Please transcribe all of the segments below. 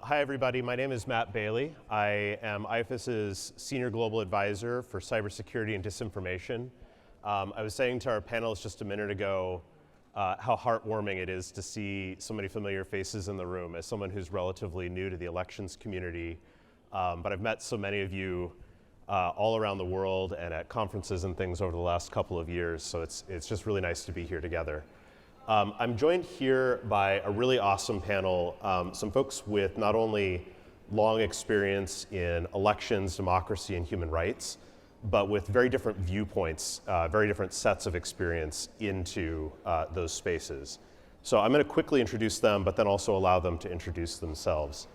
Hi, everybody. My name is Matt Bailey. I am IFES's Senior Global Advisor for Cybersecurity and Disinformation. I was saying to our panelists just a minute ago how heartwarming it is to see so many familiar faces in the room as someone who's relatively new to the elections community. But I've met so many of you all around the world and at conferences and things over the last couple of years, so it's just really nice to be here together. I'm joined here by a really awesome panel, some folks with not only long experience in elections, democracy, and human rights, but with very different viewpoints, very different sets of experience into those spaces. So I'm going to quickly introduce them, but then also allow them to introduce themselves.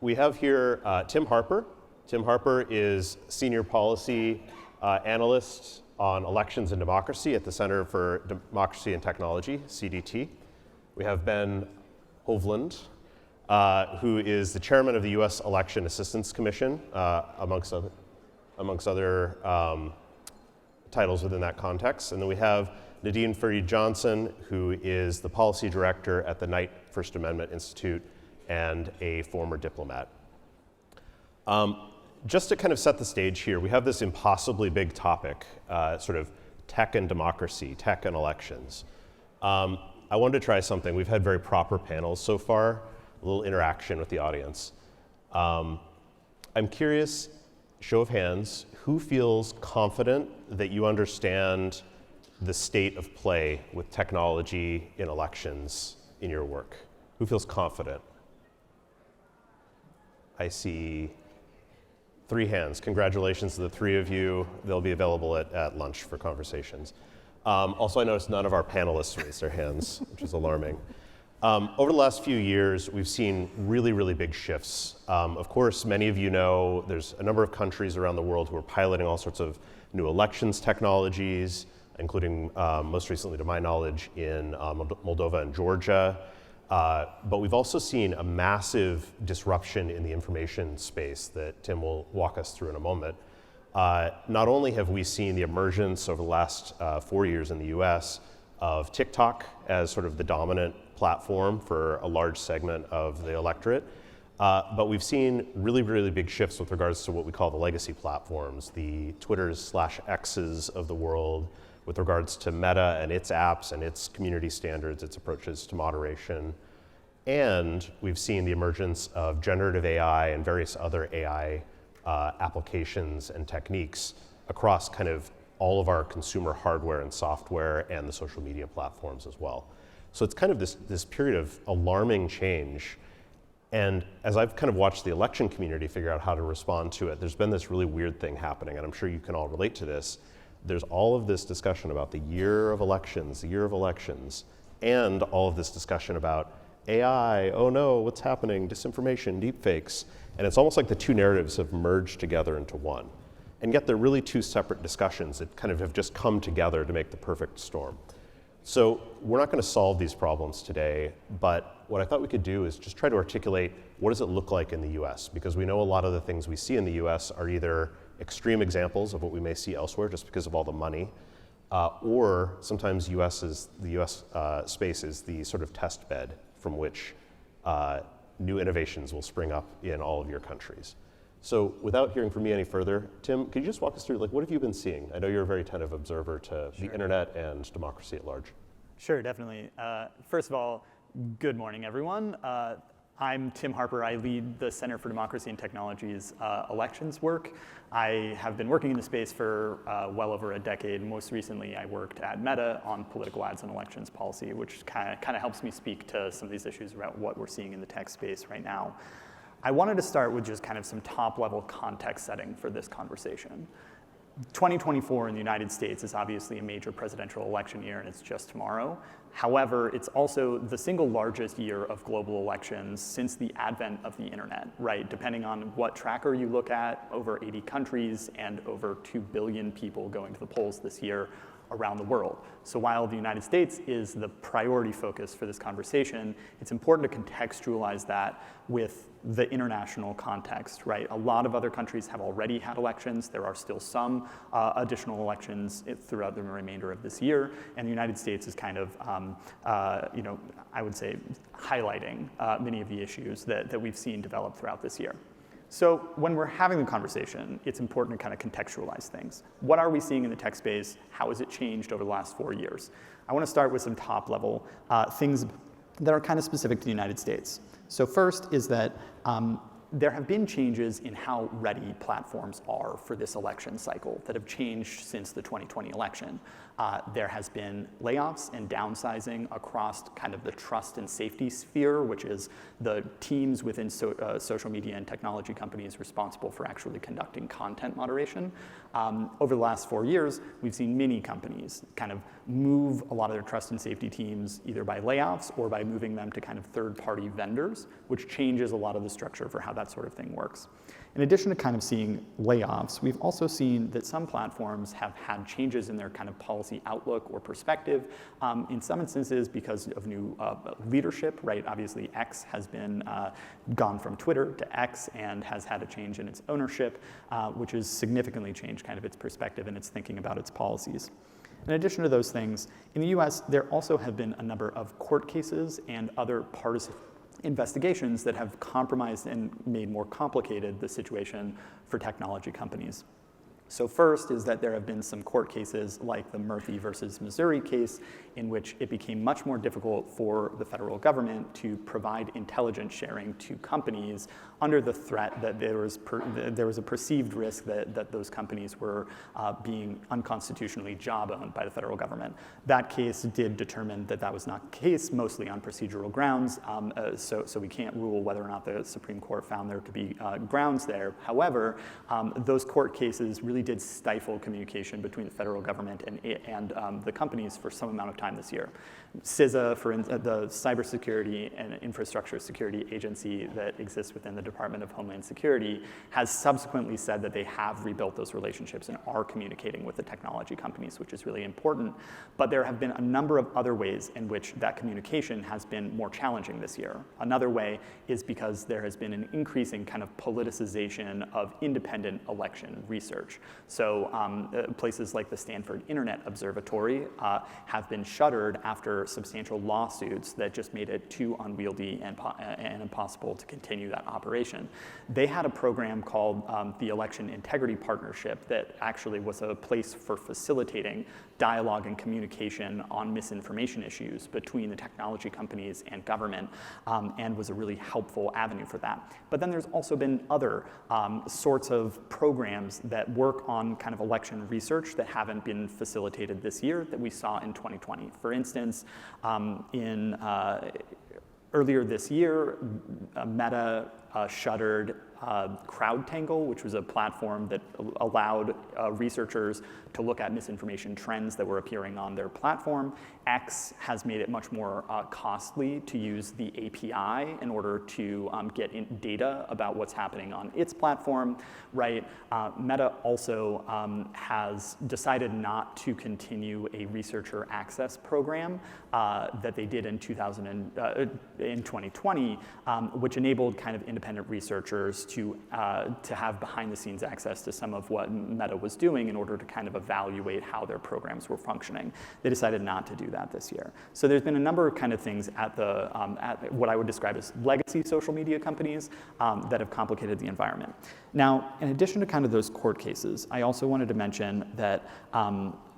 We have here Tim Harper. Tim Harper is Senior Policy Analyst on Elections and Democracy at the Center for Democracy and Technology, CDT. We have Ben Hovland, who is the chairman of the U.S. Election Assistance Commission, amongst other titles within that context. And then we have Nadine Farid-Johnson, who is the policy director at the Knight First Amendment Institute and a former diplomat. Just to kind of set the stage here, we have this impossibly big topic, sort of tech and democracy, tech and elections. I wanted to try something. We've had very proper panels so far, a little interaction with the audience. I'm curious, show of hands, who feels confident that you understand the state of play with technology in elections in your work? Who feels confident? I see 3 hands. Congratulations to the 3 of you. They'll be available at lunch for conversations. Also, I noticed none of our panelists raised their hands, which is alarming. Over the last few years, we've seen really, really big shifts. Of course, many of you know there's a number of countries around the world who are piloting all sorts of new elections technologies, including most recently, to my knowledge, in Moldova and Georgia. But we've also seen a massive disruption in the information space that Tim will walk us through in a moment. Not only have we seen the emergence over the last 4 years in the US of TikTok as sort of the dominant platform for a large segment of the electorate, but we've seen really, really big shifts with regards to what we call the legacy platforms, the Twitters/X's of the world, with regards to Meta and its apps and its community standards, its approaches to moderation. And we've seen the emergence of generative AI and various other AI applications and techniques across kind of all of our consumer hardware and software and the social media platforms as well. So it's kind of this period of alarming change. And as I've kind of watched the election community figure out how to respond to it, there's been this really weird thing happening, and I'm sure you can all relate to this. There's all of this discussion about the year of elections, and all of this discussion about AI, oh no, what's happening, disinformation, deepfakes. And it's almost like the 2 narratives have merged together into one. And yet they're really 2 separate discussions that kind of have just come together to make the perfect storm. So we're not going to solve these problems today, but what I thought we could do is just try to articulate what does it look like in the US, because we know a lot of the things we see in the US are either extreme examples of what we may see elsewhere just because of all the money, or sometimes the US space is the sort of test bed from which new innovations will spring up in all of your countries. So without hearing from me any further, Tim, could you just walk us through, like, what have you been seeing? I know you're a very attentive observer to the internet and democracy at large. Sure, definitely. First of all, good morning, everyone. I'm Tim Harper. I lead the Center for Democracy and Technology's elections work. I have been working in the space for well over a decade. Most recently, I worked at Meta on political ads and elections policy, which kind of helps me speak to some of these issues about what we're seeing in the tech space right now. I wanted to start with just kind of some top-level context setting for this conversation. 2024 in the United States is obviously a major presidential election year, and it's just tomorrow. However, it's also the single largest year of global elections since the advent of the internet, right? Depending on what tracker you look at, over 80 countries and over 2 billion people going to the polls this year around the world. So while the United States is the priority focus for this conversation, it's important to contextualize that with the international context, right? A lot of other countries have already had elections. There are still some additional elections throughout the remainder of this year, and the United States is kind of, I would say, highlighting many of the issues that we've seen develop throughout this year. So when we're having the conversation, it's important to kind of contextualize things. What are we seeing in the tech space? How has it changed over the last 4 years? I want to start with some top level things that are kind of specific to the United States. So first is that there have been changes in how ready platforms are for this election cycle that have changed since the 2020 election. There has been layoffs and downsizing across kind of the trust and safety sphere, which is the teams within social media and technology companies responsible for actually conducting content moderation. Over the last 4 years, we've seen many companies kind of move a lot of their trust and safety teams either by layoffs or by moving them to kind of third-party vendors, which changes a lot of the structure for how that sort of thing works. In addition to kind of seeing layoffs, we've also seen that some platforms have had changes in their kind of policy outlook or perspective, in some instances because of new leadership, right? Obviously, X has been gone from Twitter to X and has had a change in its ownership, which has significantly changed kind of its perspective and its thinking about its policies. In addition to those things, in the US, there also have been a number of court cases and other partisan investigations that have compromised and made more complicated the situation for technology companies. So first is that there have been some court cases like the Murphy versus Missouri case in which it became much more difficult for the federal government to provide intelligence sharing to companies under the threat that there was a perceived risk that those companies were being unconstitutionally job-owned by the federal government. That case did determine that that was not the case, mostly on procedural grounds, so we can't rule whether or not the Supreme Court found there to be grounds there. However, those court cases really did stifle communication between the federal government and the companies for some amount of time this year. CISA, the Cybersecurity and Infrastructure Security Agency that exists within the Department of Homeland Security, has subsequently said that they have rebuilt those relationships and are communicating with the technology companies, which is really important. But there have been a number of other ways in which that communication has been more challenging this year. Another way is because there has been an increasing kind of politicization of independent election research. So places like the Stanford Internet Observatory have been shuttered after substantial lawsuits that just made it too unwieldy and impossible to continue that operation. They had a program called the Election Integrity Partnership that actually was a place for facilitating dialogue and communication on misinformation issues between the technology companies and government, and was a really helpful avenue for that. But then there's also been other sorts of programs that work on kind of election research that haven't been facilitated this year that we saw in 2020. For instance, earlier this year, Meta shuttered CrowdTangle, which was a platform that allowed researchers to look at misinformation trends that were appearing on their platform. X has made it much more costly to use the API in order to get data about what's happening on its platform, right? Meta also has decided not to continue a researcher access program that they did in 2020, which enabled kind of independent researchers to have behind-the-scenes access to some of what Meta was doing in order to kind of evaluate how their programs were functioning. They decided not to do that this year. So there's been a number of kind of things at what I would describe as legacy social media companies that have complicated the environment. Now, in addition to kind of those court cases, I also wanted to mention that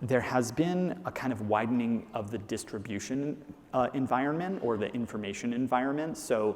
there has been a kind of widening of the distribution environment or the information environment. So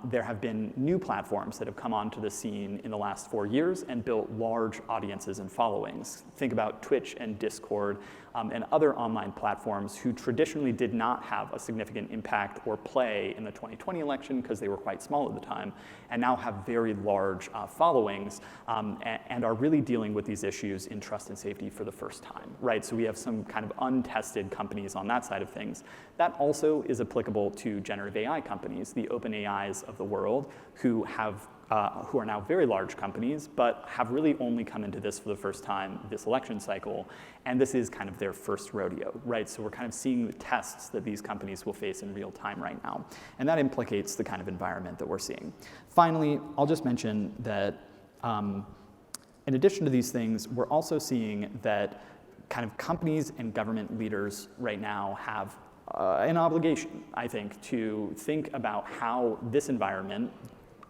there have been new platforms that have come onto the scene in the last 4 years and built large audiences and followings. Think about Twitch and Discord and other online platforms who traditionally did not have a significant impact or play in the 2020 election because they were quite small at the time, and now have very large followings and are really dealing with these issues in trust and safety for the first time, right? So we have some kind of untested companies on that side of things. That also is applicable to generative AI companies, the OpenAIs of the world, who have who are now very large companies, but have really only come into this for the first time this election cycle. And this is kind of their first rodeo, right? So we're kind of seeing the tests that these companies will face in real time right now. And that implicates the kind of environment that we're seeing. Finally, I'll just mention that in addition to these things, we're also seeing that kind of companies and government leaders right now have an obligation, I think, to think about how this environment,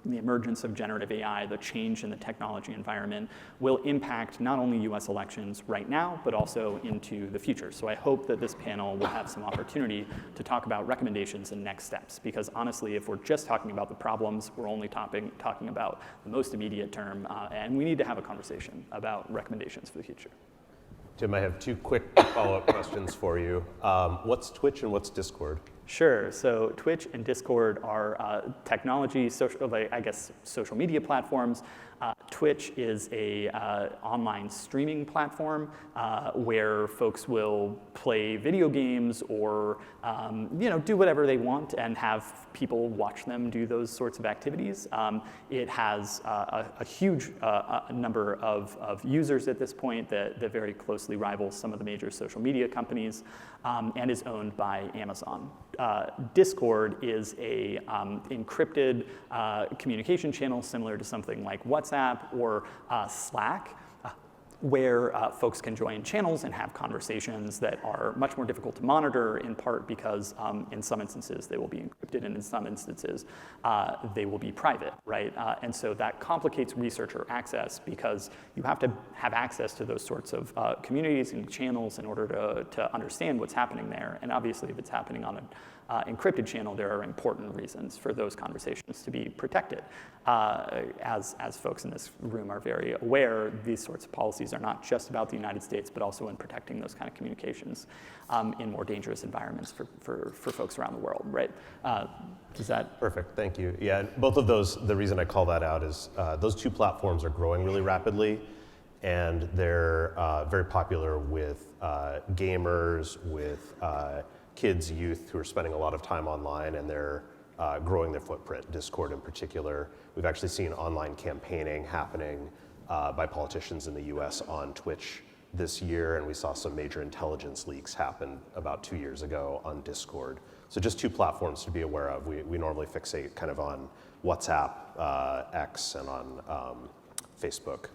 the emergence of generative AI, the change in the technology environment, will impact not only US elections right now, but also into the future. So I hope that this panel will have some opportunity to talk about recommendations and next steps, because honestly, if we're just talking about the problems, we're only talking about the most immediate term, and we need to have a conversation about recommendations for the future. Tim, I have two quick follow-up questions for you. What's Twitch and what's Discord? Sure. So Twitch and Discord are technology, social media platforms. Twitch is a online streaming platform where folks will play video games or do whatever they want and have people watch them do those sorts of activities. It has a huge number of users at this point that very closely rivals some of the major social media companies and is owned by Amazon. Discord is a encrypted communication channel similar to something like WhatsApp or Slack, where folks can join channels and have conversations that are much more difficult to monitor, in part because in some instances they will be encrypted and in some instances they will be private, right? And so that complicates researcher access because you have to have access to those sorts of communities and channels in order to understand what's happening there. And obviously if it's happening on an encrypted channel, there are important reasons for those conversations to be protected. As folks in this room are very aware, these sorts of policies are not just about the United States, but also in protecting those kind of communications in more dangerous environments for folks around the world, right? Is that? Perfect, thank you. Yeah, both of those, the reason I call that out is those two platforms are growing really rapidly, and they're very popular with gamers, with kids, youth who are spending a lot of time online, and they're growing their footprint, Discord in particular. We've actually seen online campaigning happening by politicians in the US on Twitch this year, and we saw some major intelligence leaks happen about 2 years ago on Discord. So just two platforms to be aware of. We normally fixate kind of on WhatsApp, X, and on Facebook.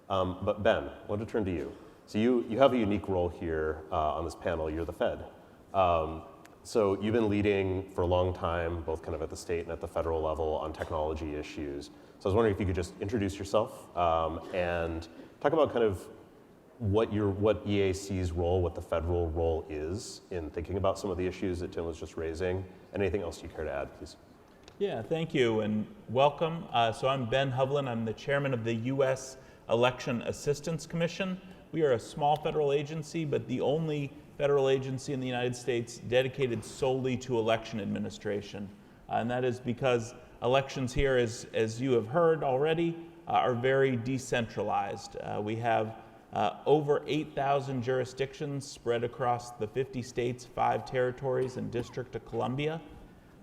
But Ben, I want to turn to you. So you have a unique role here on this panel. You're the Fed. So you've been leading for a long time, both kind of at the state and at the federal level on technology issues. So I was wondering if you could just introduce yourself and talk about kind of what EAC's role, what the federal role is in thinking about some of the issues that Tim was just raising, and anything else you care to add, please. Yeah, thank you and welcome. So I'm Ben Hovland. I'm the chairman of the U.S. Election Assistance Commission. We are a small federal agency, but the only federal agency in the United States dedicated solely to election administration. And that is because elections here, as you have heard already, are very decentralized. We have over 8,000 jurisdictions spread across the 50 states, 5 territories, and District of Columbia.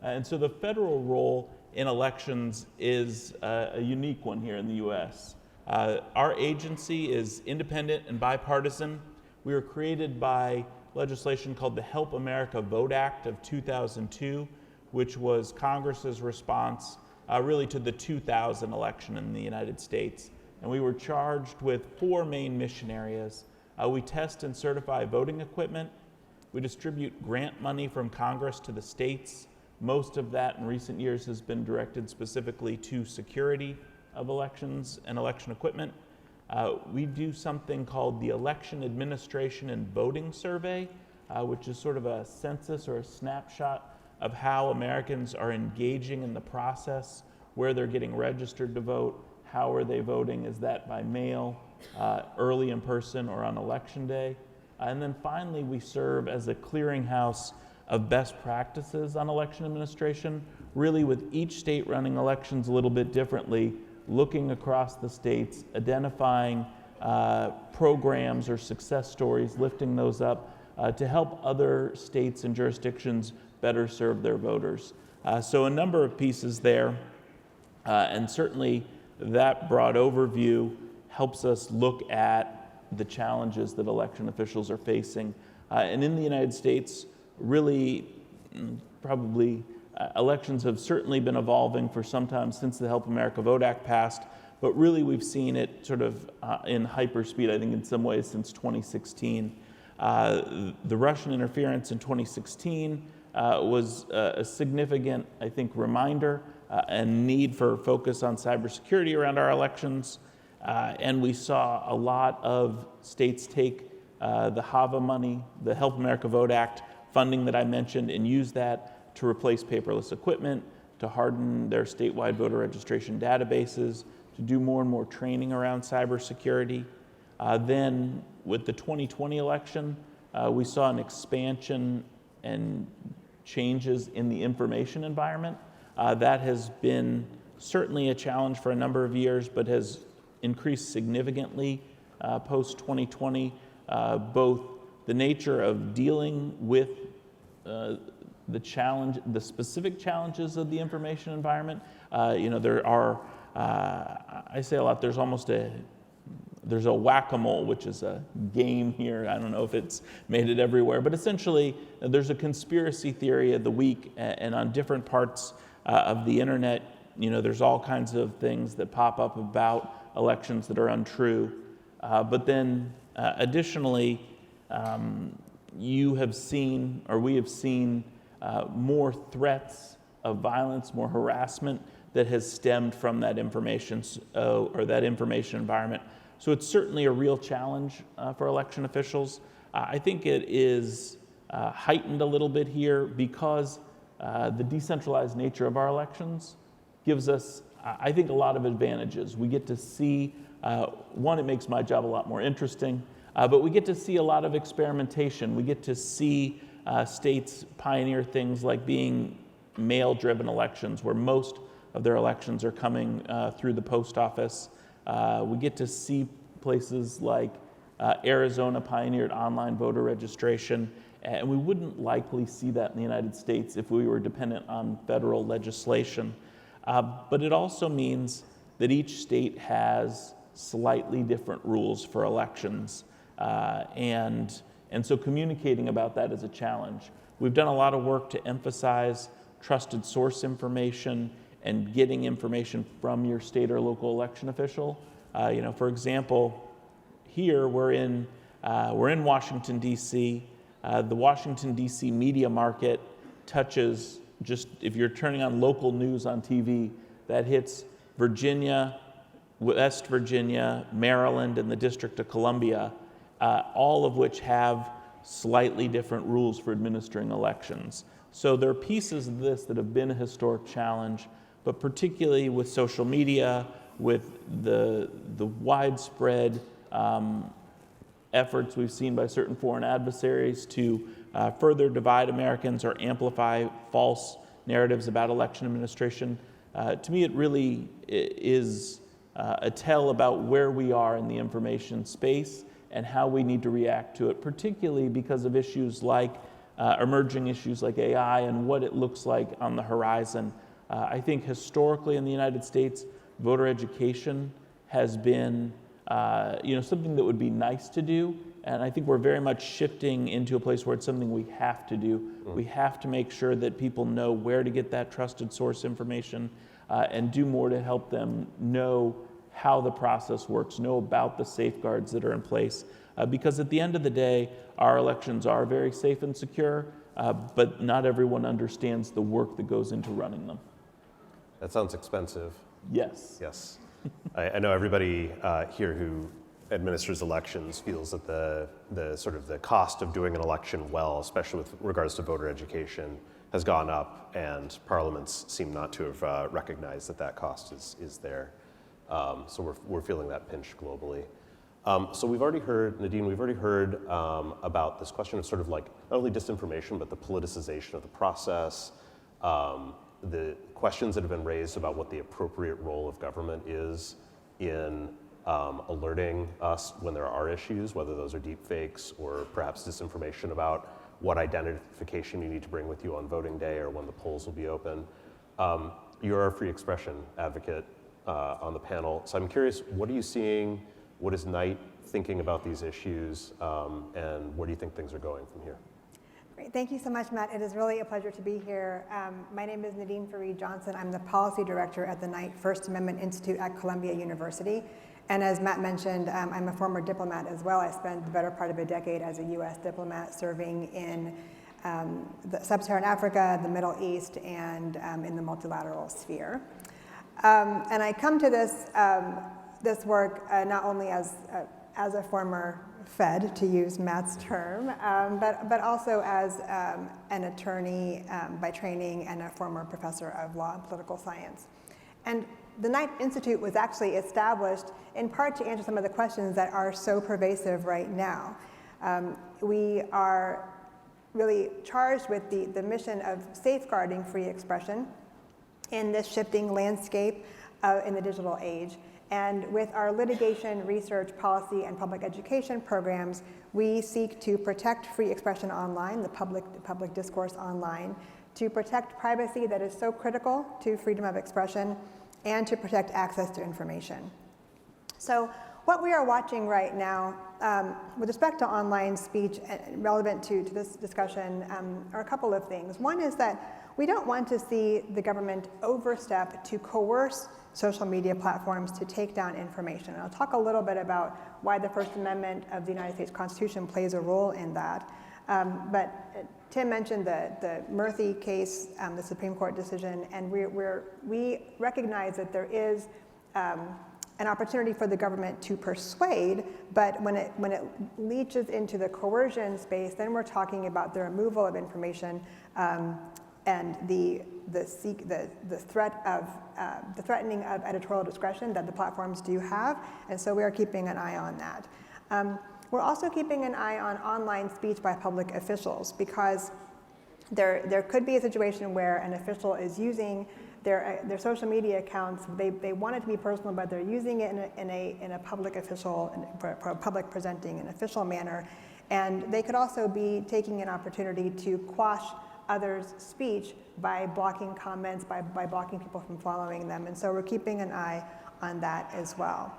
And so the federal role in elections is a unique one here in the US. Our agency is independent and bipartisan. We were created by legislation called the Help America Vote Act of 2002, which was Congress's response really to the 2000 election in the United States. And we were charged with 4 main mission areas. We test and certify voting equipment. We distribute grant money from Congress to the states. Most of that in recent years has been directed specifically to security of elections and election equipment. We do something called the Election Administration and Voting Survey, which is sort of a census or a snapshot of how Americans are engaging in the process, where they're getting registered to vote, how are they voting, is that by mail, early in person, or on election day. And then finally, we serve as a clearinghouse of best practices on election administration, really with each state running elections a little bit differently, looking across the states, identifying programs or success stories, lifting those up to help other states and jurisdictions better serve their voters. So a number of pieces there. And certainly that broad overview helps us look at the challenges that election officials are facing. And in the United States, really, probably elections have certainly been evolving for some time since the Help America Vote Act passed, but really we've seen it sort of in hyperspeed, I think in some ways, since 2016. The Russian interference in 2016 was a significant, I think, reminder and need for focus on cybersecurity around our elections. And we saw a lot of states take the HAVA money, the Help America Vote Act funding that I mentioned, and use that to replace paperless equipment, to harden their statewide voter registration databases, to do more and more training around cybersecurity. Then with the 2020 election, we saw an expansion and changes in the information environment. That has been certainly a challenge for a number of years, but has increased significantly post-2020, both the nature of dealing with the specific challenges of the information environment. There are, I say a lot, there's a whack-a-mole, which is a game here. I don't know if it's made it everywhere, but essentially there's a conspiracy theory of the week, and on different parts of the internet, there's all kinds of things that pop up about elections that are untrue. But then additionally, we have seen more threats of violence, more harassment that has stemmed from that information or that information environment. So it's certainly a real challenge for election officials. I think it is heightened a little bit here because the decentralized nature of our elections gives us, I think, a lot of advantages. We get to see, one, it makes my job a lot more interesting, but we get to see a lot of experimentation. We get to see states pioneer things like being mail-driven elections, where most of their elections are coming through the post office. We get to see places like Arizona pioneered online voter registration, and we wouldn't likely see that in the United States if we were dependent on federal legislation. But it also means that each state has slightly different rules for elections, and so communicating about that is a challenge. We've done a lot of work to emphasize trusted source information and getting information from your state or local election official. For example, here we're in Washington, D.C. The Washington, D.C. media market touches, just if you're turning on local news on TV, that hits Virginia, West Virginia, Maryland, and the District of Columbia, all of which have slightly different rules for administering elections. So there are pieces of this that have been a historic challenge, but particularly with social media, with the widespread efforts we've seen by certain foreign adversaries to further divide Americans or amplify false narratives about election administration. To me, it really is a tell about where we are in the information space and how we need to react to it, particularly because of issues like emerging issues like AI and what it looks like on the horizon. I think historically in the United States, voter education has been something that would be nice to do, and I think we're very much shifting into a place where it's something we have to do. We have to make sure that people know where to get that trusted source information and do more to help them know how the process works, know about the safeguards that are in place. Because at the end of the day, our elections are very safe and secure, but not everyone understands the work that goes into running them. That sounds expensive. Yes. Yes. I know everybody here who administers elections feels that the sort of the cost of doing an election well, especially with regards to voter education, has gone up, and parliaments seem not to have recognized that cost is there. So we're feeling that pinch globally. So we've already heard, Nadine, about this question of sort of like not only disinformation, but the politicization of the process, the questions that have been raised about what the appropriate role of government is in alerting us when there are issues, whether those are deep fakes or perhaps disinformation about what identification you need to bring with you on voting day or when the polls will be open. you're a free expression advocate on the panel. So I'm curious, what are you seeing? What is Knight thinking about these issues? And where do you think things are going from here? Great. Thank you so much, Matt. It is really a pleasure to be here. My name is Nadine Farid-Johnson. I'm the Policy Director at the Knight First Amendment Institute at Columbia University. And as Matt mentioned, I'm a former diplomat as well. I spent the better part of a decade as a US diplomat serving in the Sub-Saharan Africa, the Middle East, and in the multilateral sphere. And I come to this work not only as a former Fed, to use Matt's term, but also as an attorney by training and a former professor of law and political science. And the Knight Institute was actually established in part to answer some of the questions that are so pervasive right now. We are really charged with the mission of safeguarding free expression in this shifting landscape in the digital age. And with our litigation, research, policy, and public education programs, we seek to protect free expression online, the public discourse online, to protect privacy that is so critical to freedom of expression, and to protect access to information. So what we are watching right now with respect to online speech relevant to this discussion are a couple of things. One is that we don't want to see the government overstep to coerce social media platforms to take down information. And I'll talk a little bit about why the First Amendment of the United States Constitution plays a role in that. But Tim mentioned the Murthy case, the Supreme Court decision, and we recognize that there is an opportunity for the government to persuade, but when it leaches into the coercion space, then we're talking about the removal of information and the threatening of editorial discretion that the platforms do have, and so we are keeping an eye on that. We're also keeping an eye on online speech by public officials, because there could be a situation where an official is using their social media accounts. They want it to be personal, but they're using it in a public official, for a public presenting, an official manner, and they could also be taking an opportunity to quash others' speech by blocking comments, by blocking people from following them, and so we're keeping an eye on that as well.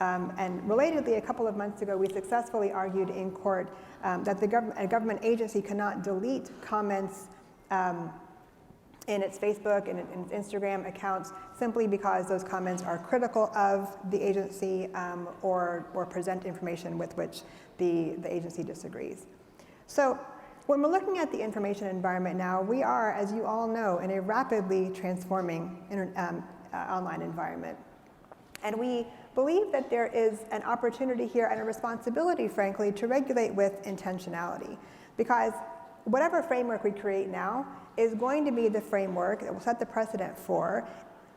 And relatedly, a couple of months ago, we successfully argued in court that a government agency cannot delete comments in its Facebook and in its Instagram accounts simply because those comments are critical of the agency or present information with which the agency disagrees. So when we're looking at the information environment now, we are, as you all know, in a rapidly transforming online environment. And we believe that there is an opportunity here and a responsibility, frankly, to regulate with intentionality. Because whatever framework we create now is going to be the framework that will set the precedent for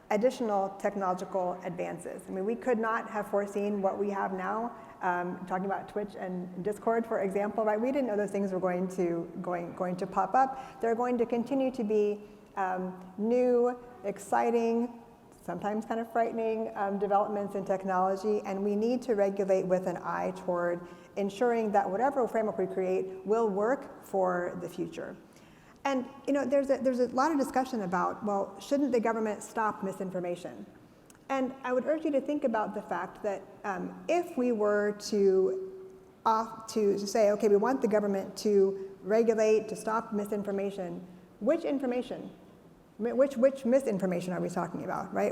additional technological advances. I mean, we could not have foreseen what we have now, talking about Twitch and Discord, for example, right? We didn't know those things were going to pop up. They're going to continue to be new, exciting, sometimes kind of frightening developments in technology, and we need to regulate with an eye toward ensuring that whatever framework we create will work for the future. And there's a lot of discussion about, well, shouldn't the government stop misinformation? And I would urge you to think about the fact that if we were to say, okay, we want the government to regulate, to stop misinformation, which information? Which misinformation are we talking about, right?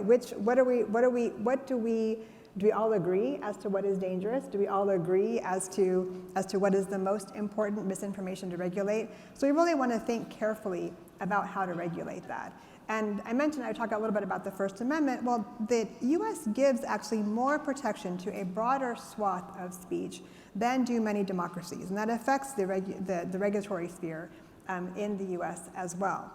Do we all agree as to what is dangerous? Do we all agree as to what is the most important misinformation to regulate? So we really want to think carefully about how to regulate that. And I talked a little bit about the First Amendment. Well, the US gives actually more protection to a broader swath of speech than do many democracies, and that affects the regulatory sphere in the US as well.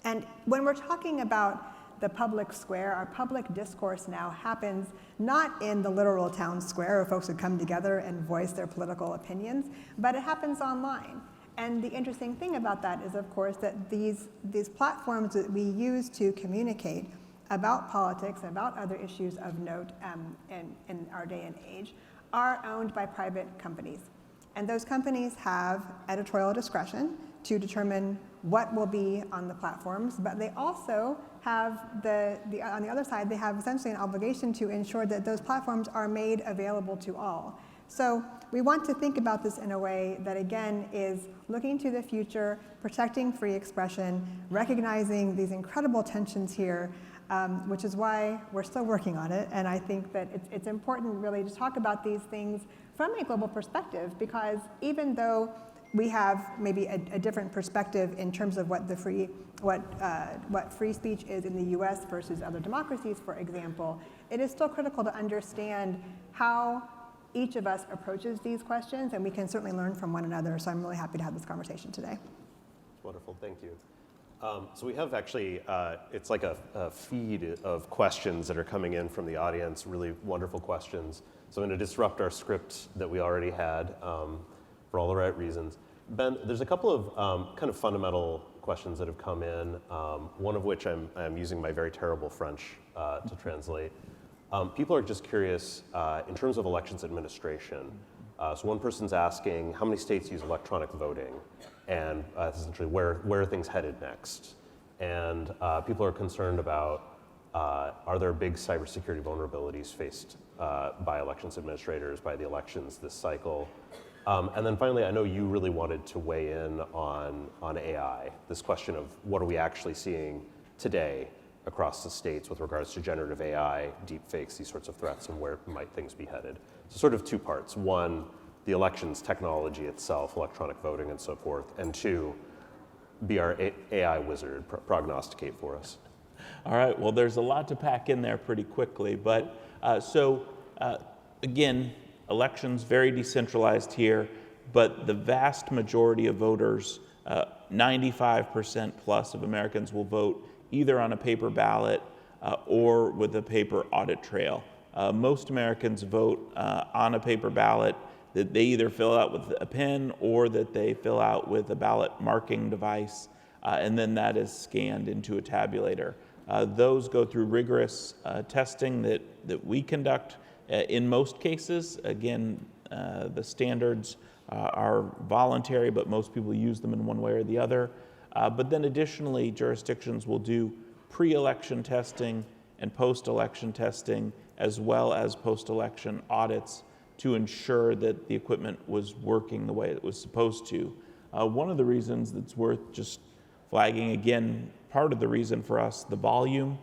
And when we're talking about the public square, our public discourse now happens not in the literal town square where folks would come together and voice their political opinions, but it happens online. And the interesting thing about that is, of course, that these platforms that we use to communicate about politics, about other issues of note in our day and age, are owned by private companies. And those companies have editorial discretion to determine what will be on the platforms, but they also have on the other side, they have essentially an obligation to ensure that those platforms are made available to all. So we want to think about this in a way that, again, is looking to the future, protecting free expression, recognizing these incredible tensions here, which is why we're still working on it. And I think that it's important really to talk about these things from a global perspective, because even though we have maybe a different perspective in terms of what free speech is in the US versus other democracies, for example, it is still critical to understand how each of us approaches these questions, and we can certainly learn from one another. So I'm really happy to have this conversation today. Wonderful, thank you. So we have actually, it's like a feed of questions that are coming in from the audience, really wonderful questions. So I'm going to disrupt our script that we already had for all the right reasons. Ben, there's a couple of kind of fundamental questions that have come in, one of which I'm using my very terrible French to translate. People are just curious in terms of elections administration. So one person's asking how many states use electronic voting, and essentially where are things headed next? And people are concerned about are there big cybersecurity vulnerabilities faced by elections administrators, by the elections this cycle? And then finally, I know you really wanted to weigh in on AI, this question of what are we actually seeing today across the states with regards to generative AI, deep fakes, these sorts of threats, and where might things be headed? So sort of two parts. One, the elections technology itself, electronic voting and so forth, and two, be our AI wizard, prognosticate for us. All right, well, there's a lot to pack in there pretty quickly, but again, elections very decentralized here, but the vast majority of voters, 95% plus of Americans will vote either on a paper ballot or with a paper audit trail. Most Americans vote on a paper ballot that they either fill out with a pen or that they fill out with a ballot marking device, and then that is scanned into a tabulator. Those go through rigorous testing that we conduct in most cases. Again, the standards are voluntary, but most people use them in one way or the other. But then additionally, jurisdictions will do pre-election testing and post-election testing, as well as post-election audits to ensure that the equipment was working the way it was supposed to. One of the reasons that's worth just flagging, again, part of the reason for us, the volume.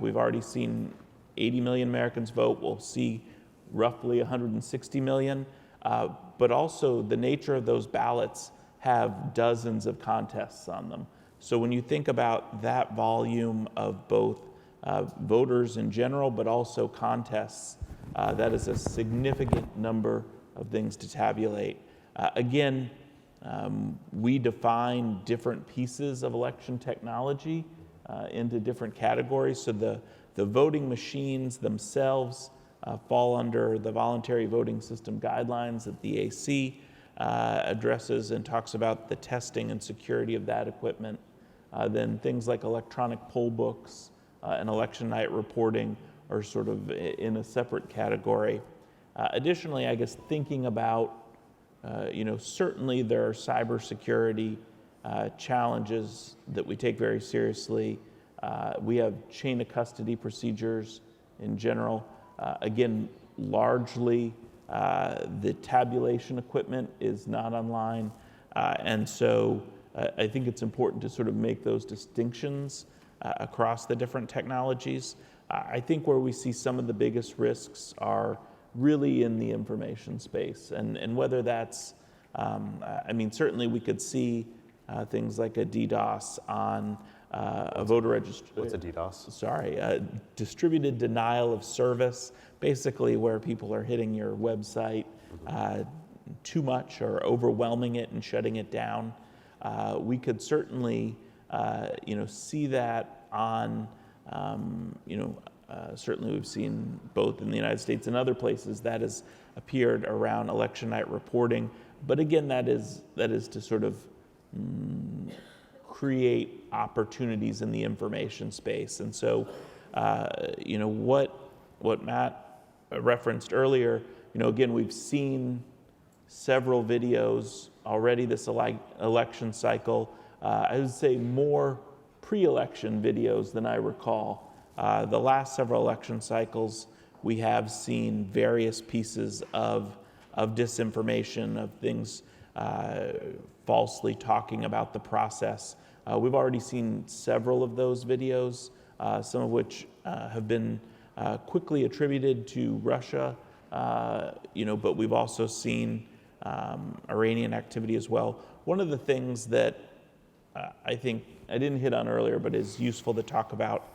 We've already seen 80 million Americans vote. We'll see roughly 160 million. But also the nature of those ballots have dozens of contests on them. So when you think about that volume of both voters in general, but also contests, that is a significant number of things to tabulate. Again, we define different pieces of election technology into different categories. So the voting machines themselves fall under the voluntary voting system guidelines that the AC addresses and talks about the testing and security of that equipment. Then things like electronic poll books and election night reporting are sort of in a separate category. Additionally, I guess thinking about, certainly there are cybersecurity challenges that we take very seriously. We have chain of custody procedures in general. Again, largely the tabulation equipment is not online. And so I think it's important to sort of make those distinctions across the different technologies. I think where we see some of the biggest risks are really in the information space. And whether that's, certainly we could see things like a DDoS on a voter registration. What's a DDoS? Sorry, distributed denial of service, basically where people are hitting your website too much or overwhelming it and shutting it down. We could certainly, see that on, certainly we've seen both in the United States and other places that has appeared around election night reporting. But again, that is to sort of create opportunities in the information space. And so, what Matt referenced earlier, again, we've seen several videos already this election cycle I would say, more pre-election videos than I recall. The last several election cycles, we have seen various pieces of disinformation, of things falsely talking about the process. We've already seen several of those videos, some of which have been quickly attributed to Russia, but we've also seen Iranian activity as well. One of the things that I think I didn't hit on earlier, but is useful to talk about,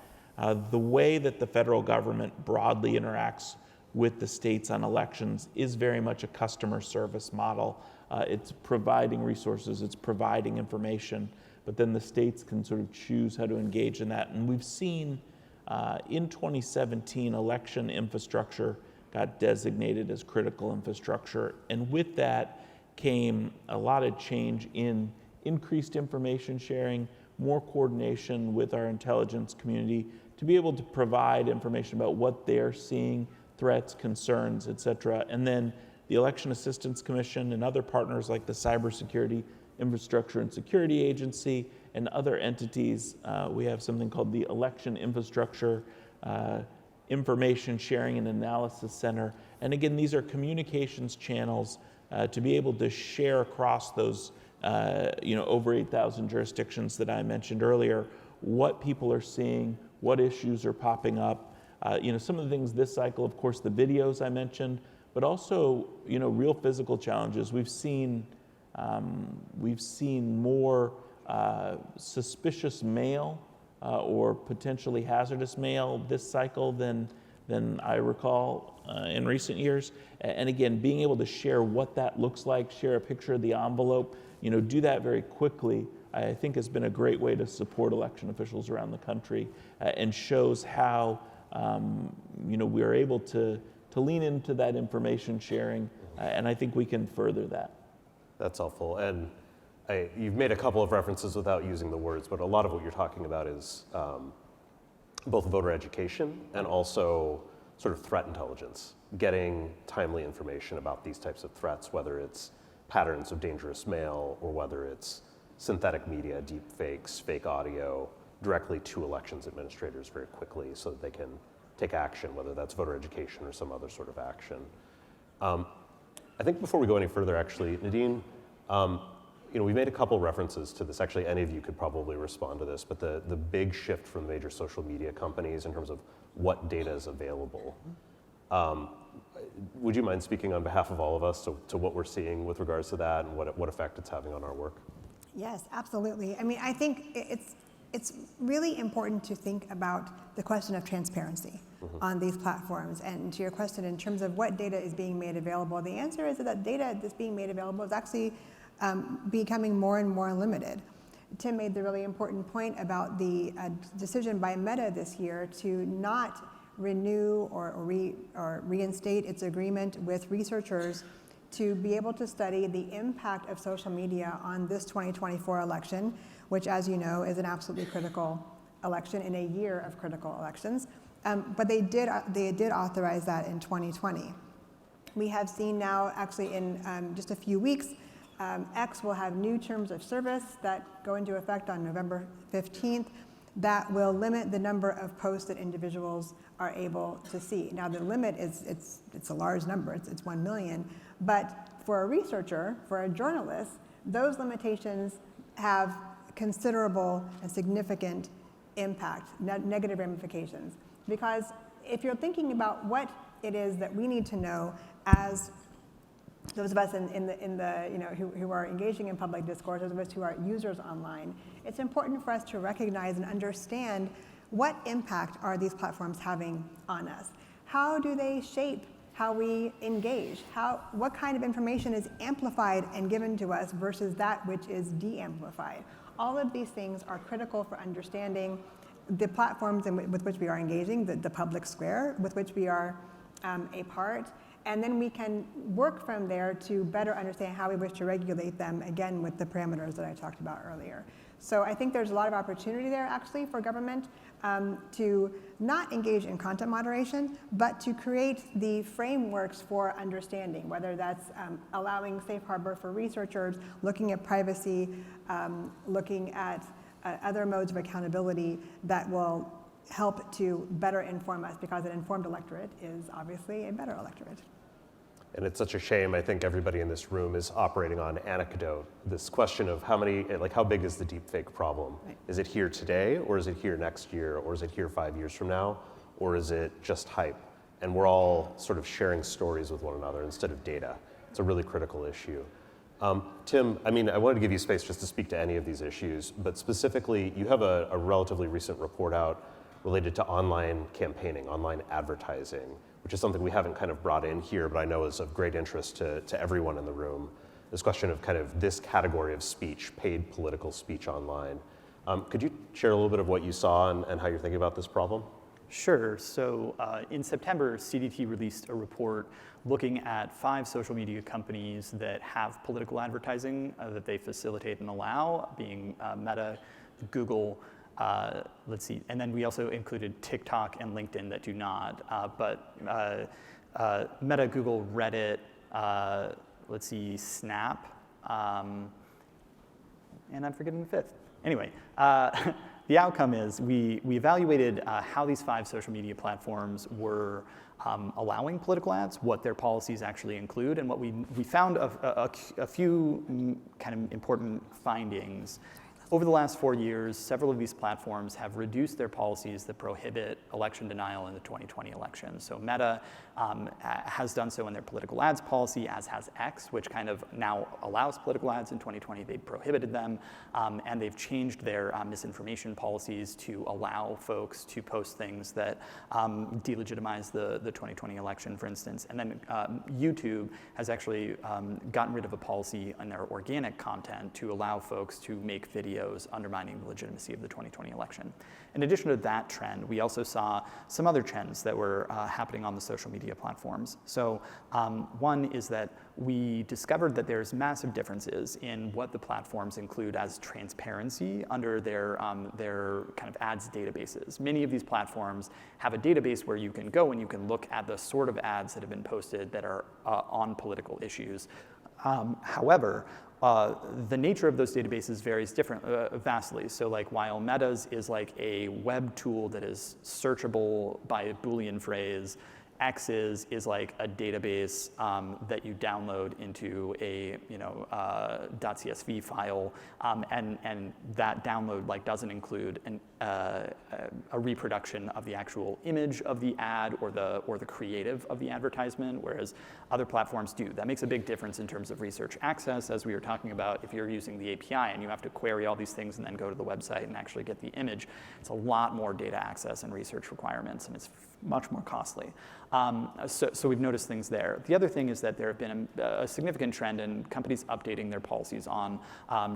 the way that the federal government broadly interacts with the states on elections is very much a customer service model. It's providing resources, it's providing information, but then the states can sort of choose how to engage in that. And we've seen in 2017, election infrastructure got designated as critical infrastructure. And with that came a lot of change in increased information sharing, more coordination with our intelligence community to be able to provide information about what they're seeing, threats, concerns, et cetera. And then the Election Assistance Commission and other partners like the Cybersecurity Infrastructure and Security Agency and other entities. We have something called the Election Infrastructure Information Sharing and Analysis Center. And again, these are communications channels to be able to share across those over 8,000 jurisdictions that I mentioned earlier, what people are seeing, what issues are popping up. Some of the things this cycle, of course, the videos I mentioned, but also, real physical challenges. We've seen more suspicious mail or potentially hazardous mail this cycle than I recall in recent years. And again, being able to share what that looks like, share a picture of the envelope, do that very quickly, I think has been a great way to support election officials around the country and shows how we are able to lean into that information sharing, and I think we can further that. That's helpful. And you've made a couple of references without using the words, but a lot of what you're talking about is both voter education and also sort of threat intelligence, getting timely information about these types of threats, whether it's patterns of dangerous mail or whether it's synthetic media, deep fakes, fake audio, directly to elections administrators very quickly so that they can take action, whether that's voter education or some other sort of action. I think before we go any further, actually, Nadine, we made a couple references to this. Actually, any of you could probably respond to this, but the big shift from the major social media companies in terms of what data is available. Would you mind speaking on behalf of all of us to what we're seeing with regards to that and what effect it's having on our work? Yes, absolutely. I mean, I think it's really important to think about the question of transparency on these platforms. And to your question in terms of what data is being made available, the answer is that data that's being made available is actually becoming more and more limited. Tim made the really important point about the decision by Meta this year to not renew or reinstate its agreement with researchers to be able to study the impact of social media on this 2024 election, which, as you know, is an absolutely critical election in a year of critical elections. But they did authorize that in 2020. We have seen now, actually in just a few weeks, X will have new terms of service that go into effect on November 15th that will limit the number of posts that individuals are able to see. Now the limit it's a large number, it's 1 million, but for a researcher, for a journalist, those limitations have considerable and significant impact, negative ramifications. Because if you're thinking about what it is that we need to know as those of us who are engaging in public discourse, those of us who are users online, it's important for us to recognize and understand what impact are these platforms having on us. How do they shape how we engage? What kind of information is amplified and given to us versus that which is de-amplified? All of these things are critical for understanding the platforms with which we are engaging, the public square with which we are a part, and then we can work from there to better understand how we wish to regulate them, again, with the parameters that I talked about earlier. So I think there's a lot of opportunity there actually for government to not engage in content moderation, but to create the frameworks for understanding, whether that's allowing safe harbor for researchers, looking at privacy, looking at other modes of accountability that will help to better inform us, because an informed electorate is obviously a better electorate. And it's such a shame. I think everybody in this room is operating on anecdote. This question of how big is the deepfake problem? Right. Is it here today, or is it here next year, or is it here 5 years from now, or is it just hype? And we're all sort of sharing stories with one another instead of data. It's a really critical issue. Tim, I wanted to give you space just to speak to any of these issues, but specifically, you have a relatively recent report out related to online campaigning, online advertising, which is something we haven't kind of brought in here, but I know is of great interest to everyone in the room. This question of kind of this category of speech, paid political speech online. Could you share a little bit of what you saw and how you're thinking about this problem? Sure. So in September, CDT released a report looking at 5 social media companies that have political advertising that they facilitate and allow, being Meta, Google, and then we also included TikTok and LinkedIn that do not. Meta, Google, Reddit, Snap, and I'm forgetting the 5th. Anyway, the outcome is we evaluated how these 5 social media platforms were allowing political ads, what their policies actually include, and what we found a few kind of important findings. Over the last 4 years, several of these platforms have reduced their policies that prohibit election denial in the 2020 election. So Meta has done so in their political ads policy, as has X, which kind of now allows political ads. In 2020, they prohibited them, and they've changed their misinformation policies to allow folks to post things that delegitimize the 2020 election, for instance. And then YouTube has actually gotten rid of a policy on their organic content to allow folks to make videos undermining the legitimacy of the 2020 election. In addition to that trend, we also saw some other trends that were happening on the social media platforms. So one is that we discovered that there's massive differences in what the platforms include as transparency under their kind of ads databases. Many of these platforms have a database where you can go and you can look at the sort of ads that have been posted that are on political issues. However, the nature of those databases varies vastly. So while Meta's is like a web tool that is searchable by a Boolean phrase, X's is like a database that you download into a .csv file, and that download doesn't include a reproduction of the actual image of the ad or the creative of the advertisement, whereas other platforms do. That makes a big difference in terms of research access, as we were talking about. If you're using the API and you have to query all these things and then go to the website and actually get the image, it's a lot more data access and research requirements, and it's much more costly. So we've noticed things there. The other thing is that there have been a significant trend in companies updating their policies on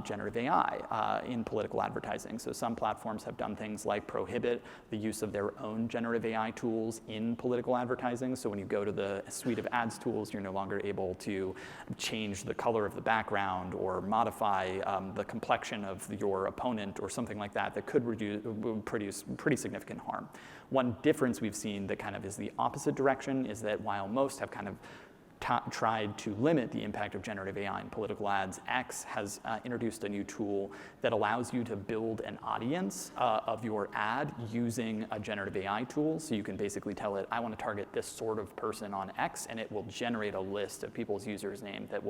generative AI in political advertising. So some platforms have done things like prohibit the use of their own generative AI tools in political advertising. So when you go to the suite of ads tools, you're no longer able to change the color of the background or modify the complexion of your opponent or something like that that could produce pretty significant harm. One difference we've seen that kind of is the opposite direction is that while most have kind of tried to limit the impact of generative AI in political ads, X has introduced a new tool that allows you to build an audience of your ad using a generative AI tool. So you can basically tell it, I want to target this sort of person on X, and it will generate a list of people's users' name that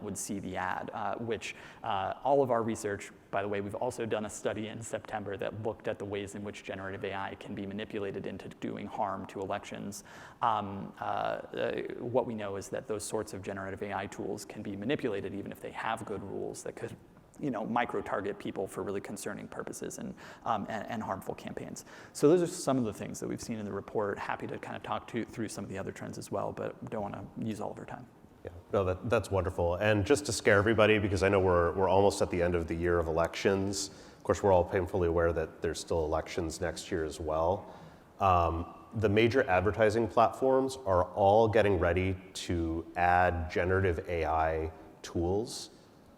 would see the ad, which all of our research, by the way, we've also done a study in September that looked at the ways in which generative AI can be manipulated into doing harm to elections. What we know is that those sorts of generative AI tools can be manipulated even if they have good rules that could micro-target people for really concerning purposes and harmful campaigns. So those are some of the things that we've seen in the report. Happy to kind of talk through some of the other trends as well, but don't want to use all of our time. Yeah, no, that's wonderful. And just to scare everybody, because I know we're almost at the end of the year of elections. Of course, we're all painfully aware that there's still elections next year as well. The major advertising platforms are all getting ready to add generative AI tools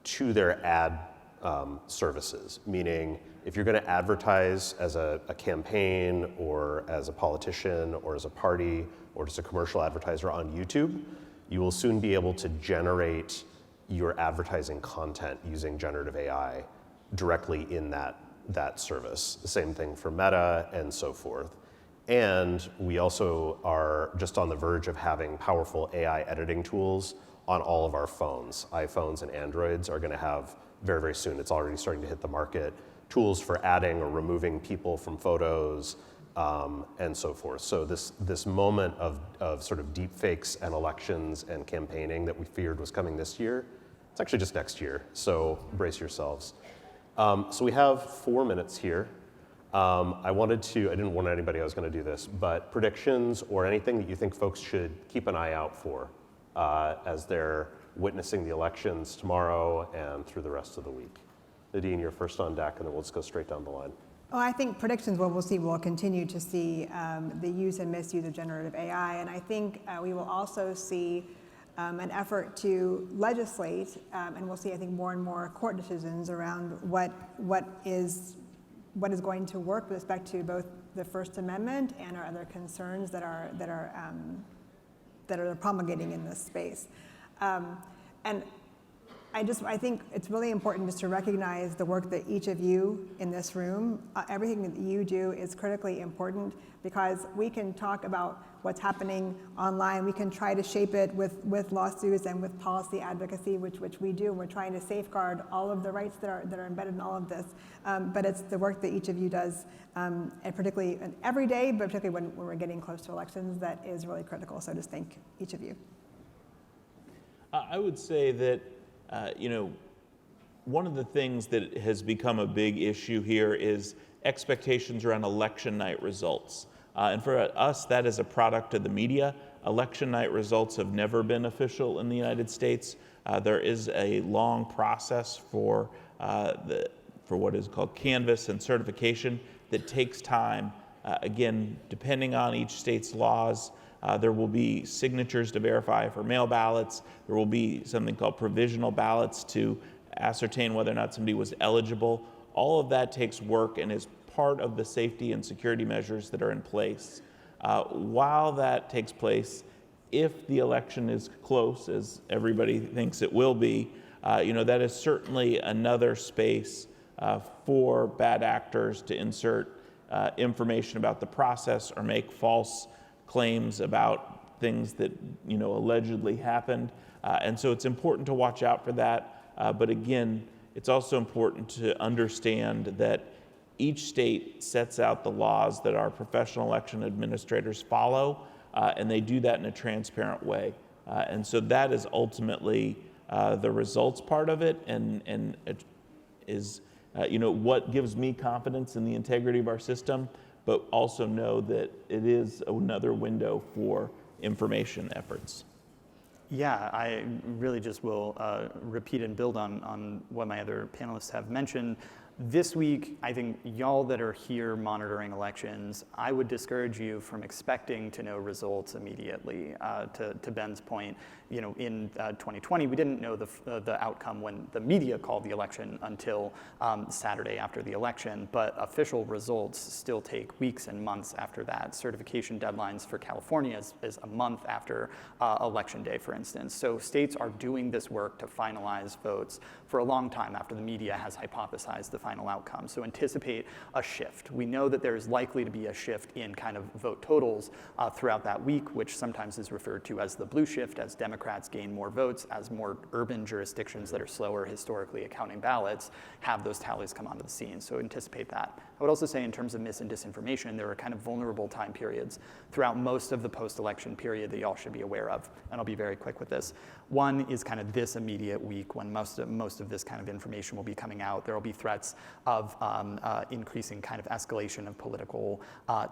to their ad services, meaning if you're going to advertise as a campaign or as a politician or as a party or just a commercial advertiser on YouTube, you will soon be able to generate your advertising content using generative AI directly in that service. The same thing for Meta and so forth. And we also are just on the verge of having powerful AI editing tools on all of our phones. iPhones and Androids are going to have very, very soon, it's already starting to hit the market, tools for adding or removing people from photos and so forth. So this moment of sort of deep fakes and elections and campaigning that we feared was coming this year, it's actually just next year. So brace yourselves. So we have 4 minutes here. I didn't warn anybody I was going to do this, but predictions or anything that you think folks should keep an eye out for as they're witnessing the elections tomorrow and through the rest of the week. Nadine, you're first on deck, and then we'll just go straight down the line. Well, I think predictions, what we'll continue to see the use and misuse of generative AI, and I think we will also see an effort to legislate, and we'll see, I think, more and more court decisions around what is going to work with respect to both the First Amendment and our other concerns that are promulgating in this space. And I think it's really important just to recognize the work that each of you in this room, everything that you do is critically important, because we can talk about what's happening online. We can try to shape it with lawsuits and with policy advocacy, which we do. And we're trying to safeguard all of the rights that are embedded in all of this. But it's the work that each of you does, and particularly every day, but particularly when we're getting close to elections, that is really critical. So just thank each of you. I would say that one of the things that has become a big issue here is expectations around election night results. And for us, that is a product of the media. Election night results have never been official in the United States. There is a long process for what is called canvass and certification that takes time. Again, depending on each state's laws, there will be signatures to verify for mail ballots. There will be something called provisional ballots to ascertain whether or not somebody was eligible. All of that takes work and is part of the safety and security measures that are in place. While that takes place, if the election is close, as everybody thinks it will be, that is certainly another space for bad actors to insert information about the process or make false claims about things that allegedly happened. And so it's important to watch out for that. But again, it's also important to understand that each state sets out the laws that our professional election administrators follow, and they do that in a transparent way. And so that is ultimately the results part of it, and it is what gives me confidence in the integrity of our system, but also know that it is another window for information efforts. Yeah, I really just will repeat and build on what my other panelists have mentioned. This week, I think y'all that are here monitoring elections, I would discourage you from expecting to know results immediately. To Ben's point, in 2020, we didn't know the outcome when the media called the election until Saturday after the election, but official results still take weeks and months after that. Certification deadlines for California is a month after Election Day, for instance. So states are doing this work to finalize votes for a long time after the media has hypothesized the final outcome. So anticipate a shift. We know that there's likely to be a shift in kind of vote totals throughout that week, which sometimes is referred to as the blue shift, as Democrats gain more votes, as more urban jurisdictions that are slower historically at counting ballots have those tallies come onto the scene. So anticipate that. I would also say in terms of mis and disinformation, there are kind of vulnerable time periods throughout most of the post-election period that y'all should be aware of. And I'll be very quick with this. One is kind of this immediate week when most of this kind of information will be coming out. There will be threats of increasing kind of escalation of political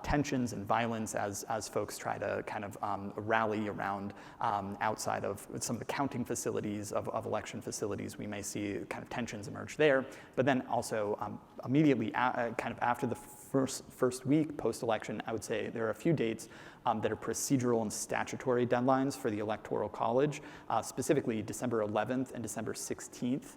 tensions and violence as folks try to kind of rally around outside of some of the counting facilities of election facilities. We may see kind of tensions emerge there. But then also immediately kind of after the first week post-election, I would say there are a few dates that are procedural and statutory deadlines for the Electoral College, specifically December 11th and December 16th,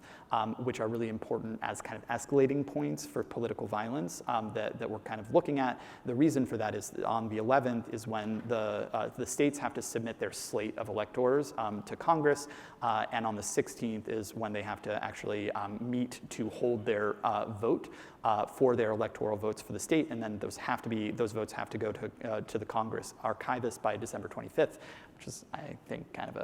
which are really important as kind of escalating points for political violence that we're kind of looking at. The reason for that is on the 11th is when the states have to submit their slate of electors to Congress, and on the 16th is when they have to actually meet to hold their vote for their electoral votes for the state, and then those votes have to go to the Congress archivist by December 25th, which is, I think, kind of